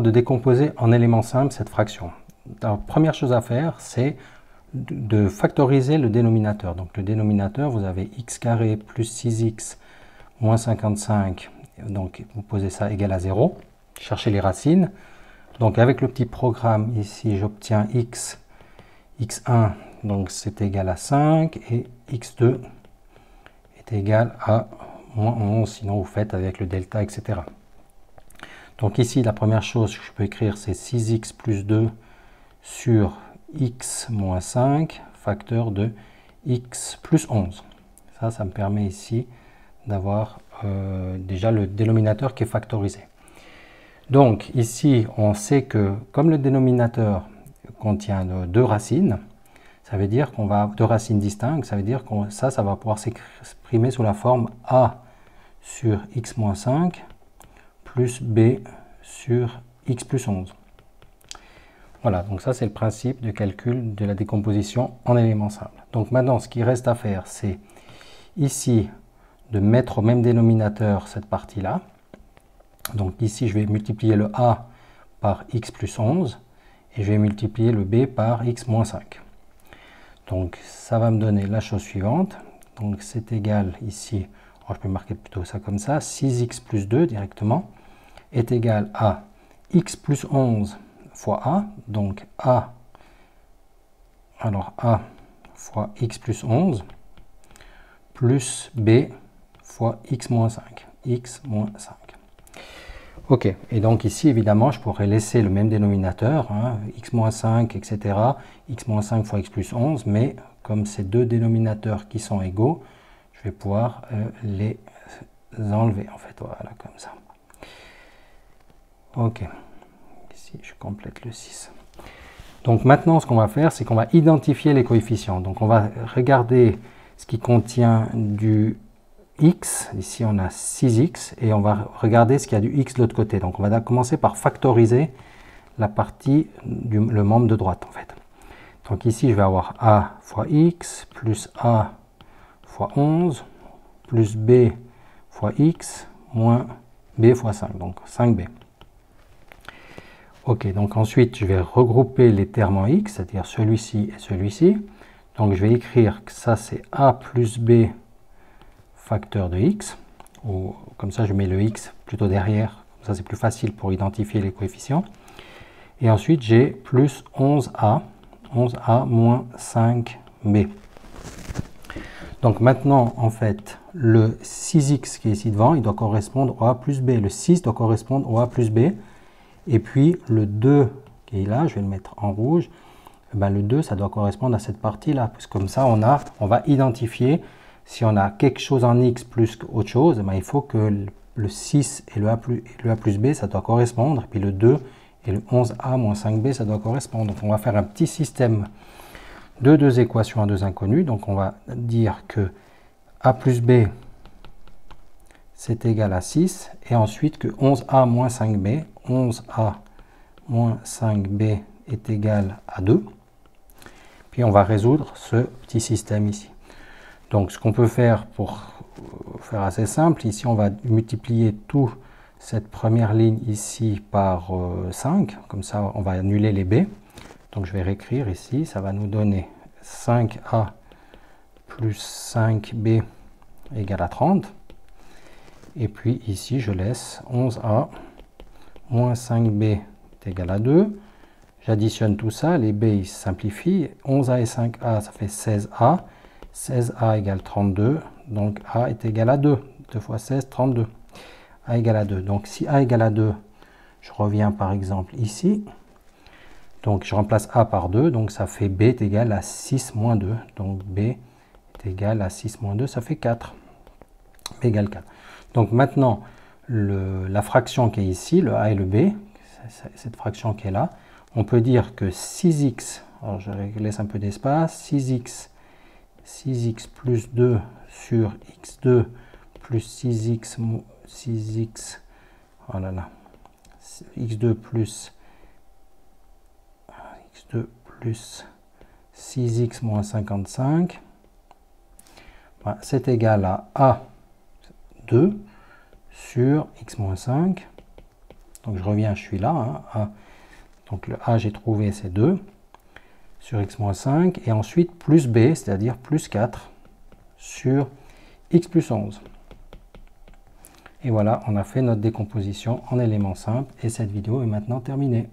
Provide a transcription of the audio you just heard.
de décomposer en éléments simples cette fraction. La première chose à faire, c'est de factoriser le dénominateur. Donc le dénominateur, vous avez x carré plus 6x moins 55, donc vous posez ça égal à 0, cherchez les racines. Donc avec le petit programme ici, j'obtiens x1, donc c'est égal à 5, et x2 est égal à moins 11, sinon vous faites avec le delta, etc. Donc ici, la première chose que je peux écrire, c'est 6x plus 2 sur x moins 5, facteur de x plus 11. Ça me permet ici d'avoir déjà le dénominateur qui est factorisé. Donc ici, on sait que comme le dénominateur contient deux racines, ça veut dire qu'on va deux racines distinctes, ça veut dire que ça va pouvoir s'exprimer sous la forme a sur x moins 5 plus b sur x plus 11. Voilà, donc ça c'est le principe de calcul de la décomposition en éléments simples. Donc maintenant, ce qui reste à faire, c'est ici de mettre au même dénominateur cette partie-là. Donc ici, je vais multiplier le a par x plus 11 et je vais multiplier le b par x moins 5. Donc ça va me donner la chose suivante. Donc c'est égal ici, je peux marquer plutôt ça comme ça, 6x plus 2 directement est égal à x plus 11 fois a, donc a fois x plus 11 plus b fois x moins 5, x moins 5. Ok, et donc ici évidemment je pourrais laisser le même dénominateur, x moins 5, etc., x moins 5 fois x plus 11, mais comme ces deux dénominateurs qui sont égaux, je vais pouvoir les enlever en fait, voilà, comme ça. Ok, ici je complète le 6. Donc maintenant ce qu'on va faire, c'est qu'on va identifier les coefficients. Donc on va regarder ce qui contient du x, ici on a 6x, et on va regarder ce qu'il y a du x de l'autre côté. Donc on va commencer par factoriser la partie, le membre de droite en fait. Donc ici je vais avoir a fois x, plus a fois 11, plus b fois x, moins b fois 5, donc 5b. Ok, donc ensuite je vais regrouper les termes en x, c'est-à-dire celui-ci et celui-ci. Donc je vais écrire que ça c'est a plus b facteur de x, ou comme ça je mets le x plutôt derrière, comme ça c'est plus facile pour identifier les coefficients. Et ensuite j'ai plus 11a moins 5b. Donc maintenant en fait le 6x qui est ici devant, il doit correspondre au a plus b, le 6 doit correspondre au a plus b, et puis le 2 qui est là, je vais le mettre en rouge, le 2 ça doit correspondre à cette partie là, parce que comme ça on va identifier. Si on a quelque chose en x plus qu'autre chose, il faut que le 6 et le a plus b, ça doit correspondre. Et puis le 2 et le 11a moins 5b, ça doit correspondre. Donc on va faire un petit système de deux équations à deux inconnues. Donc on va dire que a plus b, c'est égal à 6. Et ensuite que 11a moins 5b, 11a moins 5b est égal à 2. Puis on va résoudre ce petit système ici. Donc ce qu'on peut faire pour faire assez simple, ici on va multiplier toute cette première ligne ici par 5, comme ça on va annuler les b. Donc je vais réécrire ici, ça va nous donner 5a plus 5b égale à 30. Et puis ici je laisse 11a moins 5b est égal à 2. J'additionne tout ça, les b ils se simplifient, 11a et 5a ça fait 16a. 16a égale 32, donc a est égal à 2. 2 fois 16, 32. a égale à 2. Donc si a égale à 2, je reviens par exemple ici. Donc je remplace a par 2, donc ça fait b est égal à 6 moins 2. Donc b est égal à 6 moins 2, ça fait 4. b égale 4. Donc maintenant, la fraction qui est ici, le a et le b, cette fraction qui est là, on peut dire que 6x, alors je laisse un peu d'espace, 6x plus 2 sur x2 plus 6x, oh là là, x2 plus 6x moins 55, c'est égal à a2 sur x moins 5 Donc je reviens, je suis là, hein, A. Donc le A, j'ai trouvé, c'est 2 sur x-5, et ensuite plus B, c'est-à-dire plus 4 sur x plus 11. Et voilà, on a fait notre décomposition en éléments simples, et cette vidéo est maintenant terminée.